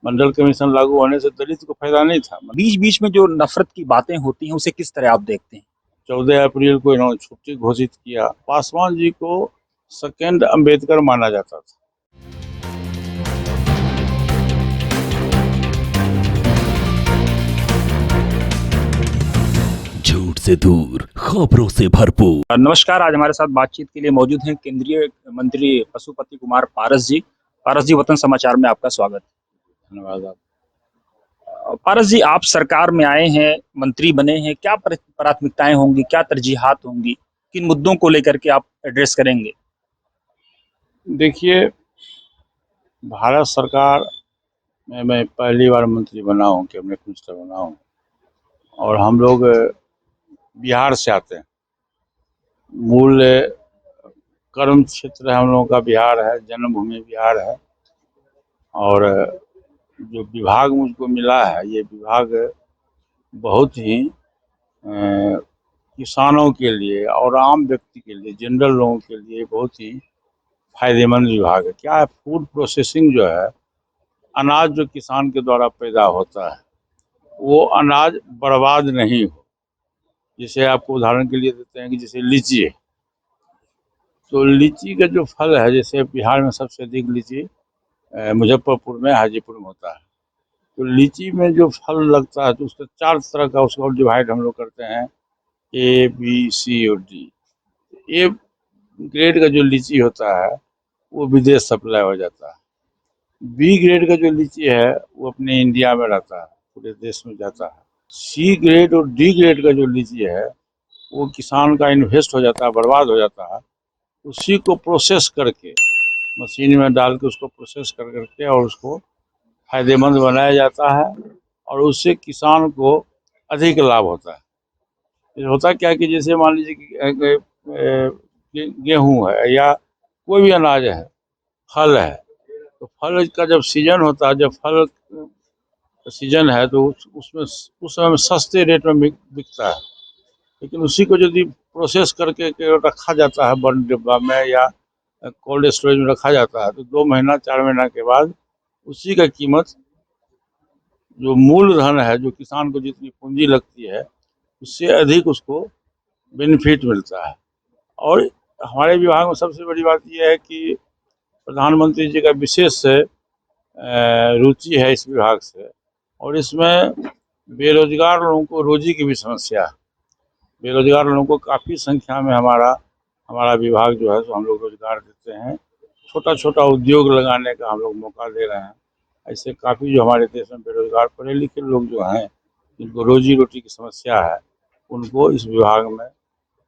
मंडल commission लागू होने से दलित को फायदा नहीं था। बीच बीच में जो नफरत की बातें होती हैं उसे किस तरह आप देखते हैं? 14 अप्रैल को इन्होंने छुट्टी घोषित किया। पासवान जी को सेकेंड अंबेडकर माना जाता था। झूठ से दूर, खबरों से भरपूर। नमस्कार, आज हमारे साथ बातचीत के लिए मौजूद हैं केंद्रीय मंत्री पशुपति कुमार पारस जी। पारस जी, वतन समाचार में आपका स्वागत। धन्यवाद। पारस जी, आप सरकार में आए हैं, मंत्री बने हैं, क्या प्राथमिकताएं होंगी, क्या तरजीहात होंगी, किन मुद्दों को लेकर के आप एड्रेस करेंगे? देखिए, भारत सरकार में मैं पहली बार मंत्री बना हूँ, कैबिनेट मिनिस्टर बना हूँ, और हम लोग बिहार से आते हैं। मूल कर्म क्षेत्र हम लोगों का बिहार है, जन्मभूमि बिहार है। और जो विभाग मुझको मिला है, ये विभाग बहुत ही किसानों के लिए और आम व्यक्ति के लिए, जनरल लोगों के लिए बहुत ही फायदेमंद विभाग है। क्या है, फूड प्रोसेसिंग जो है, अनाज जो किसान के द्वारा पैदा होता है वो अनाज बर्बाद नहीं हो। जैसे आपको उदाहरण के लिए देते हैं कि जैसे लीची है, तो लीची का जो फल है, जैसे बिहार में सबसे अधिक लीची मुजफ्फरपुर में, हाजीपुर में होता है। तो लीची में जो फल लगता है तो उसका 4 तरह का उसको डिवाइड हम लोग करते हैं, A, B, C और D। ए ग्रेड का जो लीची होता है वो विदेश सप्लाई हो जाता है। बी ग्रेड का जो लीची है वो अपने इंडिया में रहता है, पूरे देश में जाता है। सी ग्रेड और डी ग्रेड का जो लीची है वो किसान का इन्वेस्ट हो जाता है, बर्बाद हो जाता है। उसी को प्रोसेस करके मशीन में डाल के उसको प्रोसेस कर करके और उसको फायदेमंद बनाया जाता है, और उससे किसान को अधिक लाभ होता है। ये होता क्या है कि जैसे मान लीजिए कि गेहूँ है या कोई भी अनाज है, फल है, तो फल का जब सीजन होता है, जब फल सीजन है तो उसमें उस समय में सस्ते रेट में बिकता है। लेकिन उसी को यदि प्रोसेस करके के रखा जाता है बंद डिब्बा में या कोल्ड स्टोरेज में रखा जाता है, तो 2 महीना 4 महीना के बाद उसी का कीमत, जो मूलधन है, जो किसान को जितनी पूंजी लगती है उससे अधिक उसको बेनिफिट मिलता है। और हमारे विभाग में सबसे बड़ी बात यह है कि प्रधानमंत्री जी का विशेष रुचि है इस विभाग से, और इसमें बेरोजगार लोगों को रोजी की भी समस्या है। बेरोजगार लोगों को काफ़ी संख्या में हमारा विभाग जो है सो हम लोग रोजगार देते हैं। छोटा छोटा उद्योग लगाने का हम लोग मौका दे रहे हैं। ऐसे काफ़ी जो हमारे देश में बेरोजगार पढ़े लिखे लोग जो हैं, जिनको रोजी रोटी की समस्या है, उनको इस विभाग में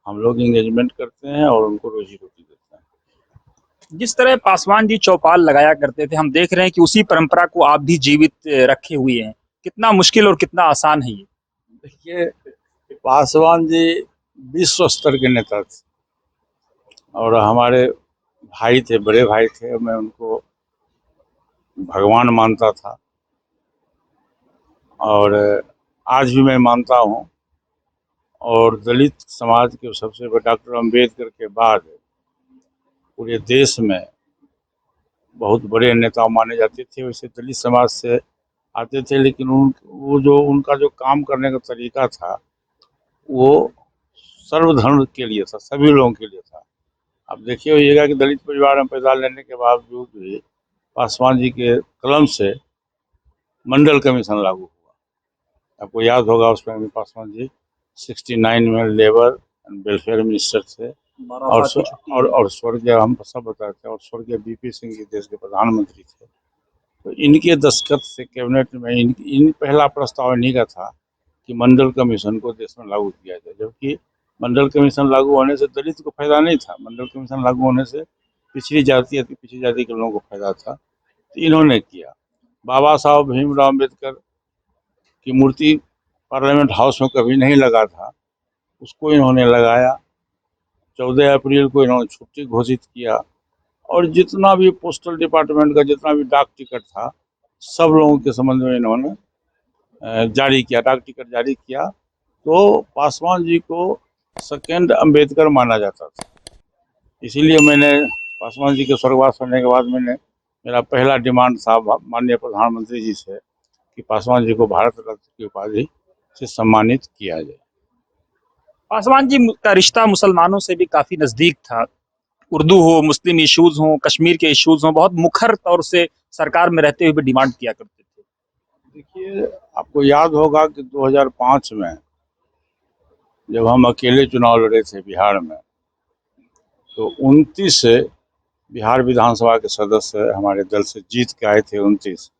हम लोग इंगेजमेंट करते हैं और उनको रोजी रोटी देते हैं। जिस तरह पासवान जी चौपाल लगाया करते थे, हम देख रहे हैं कि उसी परंपरा को आप भी जीवित रखे हुए हैं। कितना मुश्किल और कितना आसान है ये? देखिए, पासवान जी विश्व स्तर के नेता थे और हमारे भाई थे, बड़े भाई थे। मैं उनको भगवान मानता था और आज भी मैं मानता हूँ। और दलित समाज के सबसे बड़े डॉक्टर अम्बेडकर के बाद पूरे देश में बहुत बड़े नेता माने जाते थे। वैसे दलित समाज से आते थे, लेकिन उनका जो काम करने का तरीका था वो सर्वधर्म के लिए था, सभी लोगों के लिए था। अब देखिए होइएगा कि दलित परिवार में पैदा लेने के बावजूद भी पासवान जी के कलम से मंडल कमीशन लागू हुआ। आपको याद होगा उस टाइम में पासवान जी 69 में लेबर एंड वेलफेयर मिनिस्टर थे, और स्वर्गीय, हम सब बताते हैं, और स्वर्गीय बीपी सिंह जी देश के प्रधानमंत्री थे। तो इनके दस्तखत से कैबिनेट में इन पहला प्रस्ताव इन्हीं का था कि मंडल कमीशन को देश में लागू किया जाए। जबकि मंडल कमीशन लागू होने से दलित को फायदा नहीं था, मंडल कमीशन लागू होने से पिछड़ी जाति, अति पिछड़ी जाति के लोगों को फायदा था। तो इन्होंने किया। बाबा साहब भीमराव अम्बेडकर की मूर्ति पार्लियामेंट हाउस में कभी नहीं लगा था, उसको इन्होंने लगाया। 14 अप्रैल को इन्होंने छुट्टी घोषित किया, और जितना भी पोस्टल डिपार्टमेंट का जितना भी डाक टिकट था, सब लोगों के संबंध में इन्होंने जारी किया, डाक टिकट जारी किया। तो पासवान जी को सेकेंड अंबेडकर माना जाता था। इसीलिए मैंने पासवान जी के स्वर्गवास होने के बाद मैंने मेरा पहला डिमांड था माननीय प्रधानमंत्री जी से कि पासवान जी को भारत रत्न की उपाधि से सम्मानित किया जाए। पासवान जी का रिश्ता मुसलमानों से भी काफी नजदीक था। उर्दू हो, मुस्लिम इश्यूज हो, कश्मीर के इश्यूज हो, बहुत मुखर तौर से सरकार में रहते हुए भी डिमांड किया करते थे। देखिए, आपको याद होगा कि 2005 में जब हम अकेले चुनाव लड़े थे बिहार में, तो 29 से बिहार विधानसभा के सदस्य हमारे दल से जीत के आए थे 29।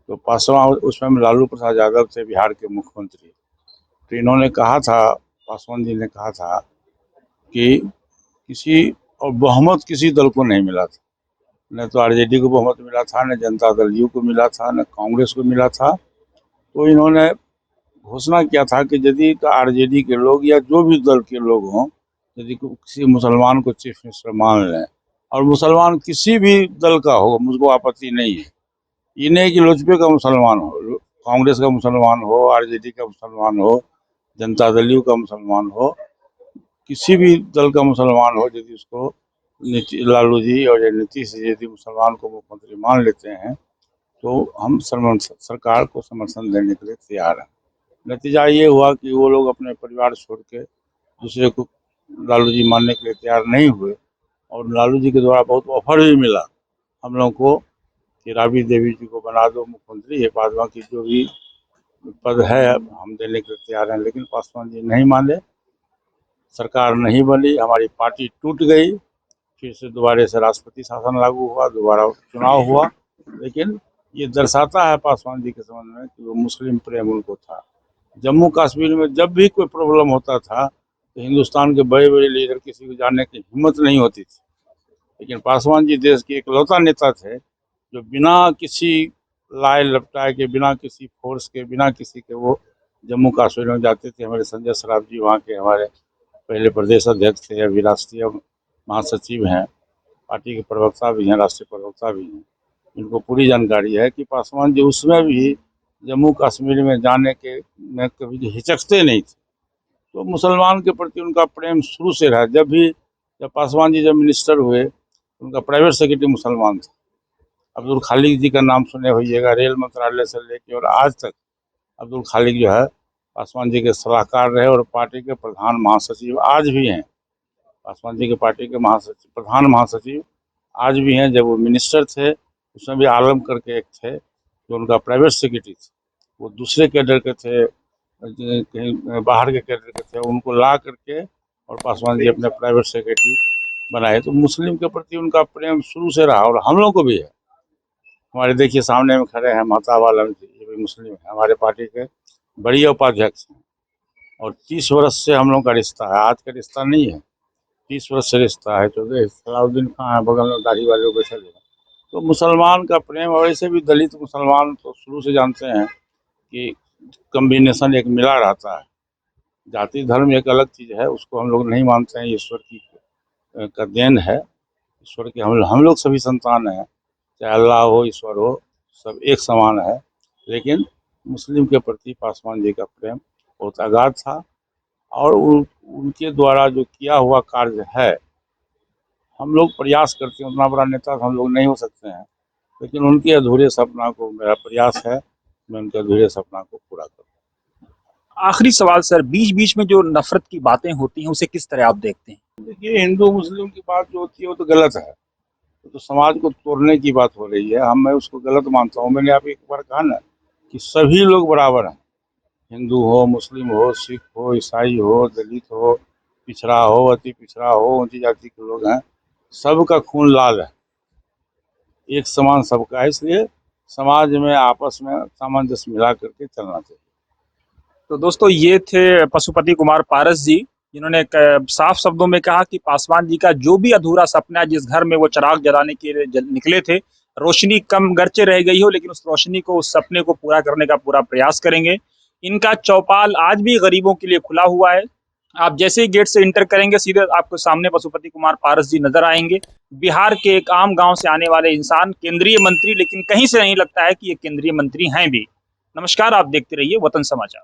तो पासवान उसमें लालू प्रसाद यादव थे बिहार के मुख्यमंत्री। तो इन्होंने कहा था, पासवान जी ने कहा था कि किसी और बहुमत किसी दल को नहीं मिला था, न तो आरजेडी को बहुमत मिला था, न जनता दल यू को मिला था, न कांग्रेस को मिला था। तो इन्होंने घोषणा किया था कि यदि आरजेडी के लोग या जो भी दल के लोग हों, यदि किसी मुसलमान को चीफ मिनिस्टर मान लें, और मुसलमान किसी भी दल का हो, मुझको आपत्ति नहीं है। ये नहीं कि लोजपे का मुसलमान हो, कांग्रेस का मुसलमान हो, आरजेडी का मुसलमान हो, जनता दल यू का मुसलमान हो, किसी भी दल का मुसलमान हो, यदि उसको लालू जी और नीतीश जी यदि मुसलमान को मुख्यमंत्री मान लेते हैं, तो हम सरकार को समर्थन देने के लिए तैयार हैं। नतीजा ये हुआ कि वो लोग अपने परिवार छोड़ के दूसरे को लालू जी मानने के लिए तैयार नहीं हुए, और लालू जी के द्वारा बहुत ऑफर भी मिला हम लोग को कि राबड़ी देवी जी को बना दो मुख्यमंत्री, ये बाद की जो भी पद है हम देने के लिए तैयार हैं। लेकिन पासवान जी नहीं माने, सरकार नहीं बनी, हमारी पार्टी टूट गई, फिर से दोबारा से राष्ट्रपति शासन लागू हुआ, दोबारा चुनाव हुआ। लेकिन ये दर्शाता है पासवान जी के संबंध में कि वो मुस्लिम प्रेम उनको था। जम्मू कश्मीर में जब भी कोई प्रॉब्लम होता था तो हिंदुस्तान के बड़े बड़े लीडर किसी को जाने की हिम्मत नहीं होती थी, लेकिन पासवान जी देश के इकलौता नेता थे जो बिना किसी लाए लपटाए के, बिना किसी फोर्स के, बिना किसी के वो जम्मू कश्मीर में जाते थे। हमारे संजय सराफ जी वहाँ के हमारे पहले प्रदेश अध्यक्ष थे, अभी राष्ट्रीय महासचिव हैं, पार्टी के प्रवक्ता भी हैं, राष्ट्रीय प्रवक्ता भी हैं। इनको पूरी जानकारी है कि पासवान जी उसमें भी जम्मू कश्मीर में जाने के में कभी हिचकते नहीं थे। तो मुसलमान के प्रति उनका प्रेम शुरू से रहा। जब पासवान जी जब मिनिस्टर हुए, उनका प्राइवेट सेक्रेटरी मुसलमान था, अब्दुल खालिक जी का नाम सुने होइएगा, रेल मंत्रालय से लेके और आज तक अब्दुल खालिक जो है पासवान जी के सलाहकार रहे और पार्टी के प्रधान महासचिव आज भी हैं। पासवान जी के पार्टी के महासचिव, प्रधान महासचिव आज भी हैं। जब वो मिनिस्टर थे उसमें भी आलम करके एक थे जो उनका प्राइवेट सेक्रेटरी थे, वो दूसरे कैडर के थे, कहीं बाहर के कैडर के थे, उनको ला करके और पासवान जी अपने प्राइवेट सेक्रेटरी बनाए। तो मुस्लिम के प्रति उनका प्रेम शुरू से रहा और हम लोग को भी है। हमारे देखिए सामने में खड़े हैं महताब आलम जी, ये भी मुस्लिम है, हमारे पार्टी के बड़ी उपाध्यक्ष हैं, और 30 वर्ष से हम लोग का रिश्ता है, आज का रिश्ता नहीं है, 30 वर्ष से रिश्ता है। तो सलाउद्दीन खान है बगल में दाढ़ी वाले बैठे हुए। तो मुसलमान का प्रेम, और ऐसे भी दलित मुसलमान तो शुरू से जानते हैं कि कम्बिनेशन एक मिला रहता है। जाति धर्म एक अलग चीज़ है, उसको हम लोग नहीं मानते हैं, ईश्वर की का देन है। ईश्वर के हम लोग सभी संतान हैं, चाहे अल्लाह हो, ईश्वर हो, सब एक समान है। लेकिन मुस्लिम के प्रति पासवान जी का प्रेम बहुत अगाध था, और उनके द्वारा जो किया हुआ कार्य है, हम लोग प्रयास करते हैं, उतना बड़ा नेता हम लोग नहीं हो सकते हैं, लेकिन उनके अधूरे सपना को मेरा प्रयास है, मैं उनके अधूरे सपना को पूरा करूँ। आखिरी सवाल सर, बीच बीच में जो नफरत की बातें होती हैं उसे किस तरह आप देखते हैं? देखिए, हिंदू मुस्लिम की बात जो होती है वो तो गलत है, तो समाज को तोड़ने की बात हो रही है, मैं उसको गलत मानता हूँ। मैंने आप एक बार कहा ना कि सभी लोग बराबर हैं, हिंदू हो, मुस्लिम हो, सिख हो, ईसाई हो, दलित हो, पिछड़ा हो, अति पिछड़ा हो, ऊंची जाति के लोग हैं, सबका खून लाल है, एक समान सबका है। इसलिए समाज में आपस में सामंजस्य मिला करके चलना चाहिए। तो दोस्तों, ये थे पशुपति कुमार पारस जी, जिन्होंने साफ शब्दों में कहा कि पासवान जी का जो भी अधूरा सपना है, जिस घर में वो चिराग जलाने के लिए निकले थे, रोशनी कम गरचे रह गई हो, लेकिन उस रोशनी को, उस सपने को पूरा करने का पूरा प्रयास करेंगे। इनका चौपाल आज भी गरीबों के लिए खुला हुआ है। आप जैसे ही गेट से इंटर करेंगे, सीधे आपको सामने पशुपति कुमार पारस जी नजर आएंगे। बिहार के एक आम गांव से आने वाले इंसान, केंद्रीय मंत्री, लेकिन कहीं से नहीं लगता है कि ये केंद्रीय मंत्री हैं भी। नमस्कार, आप देखते रहिए वतन समाचार।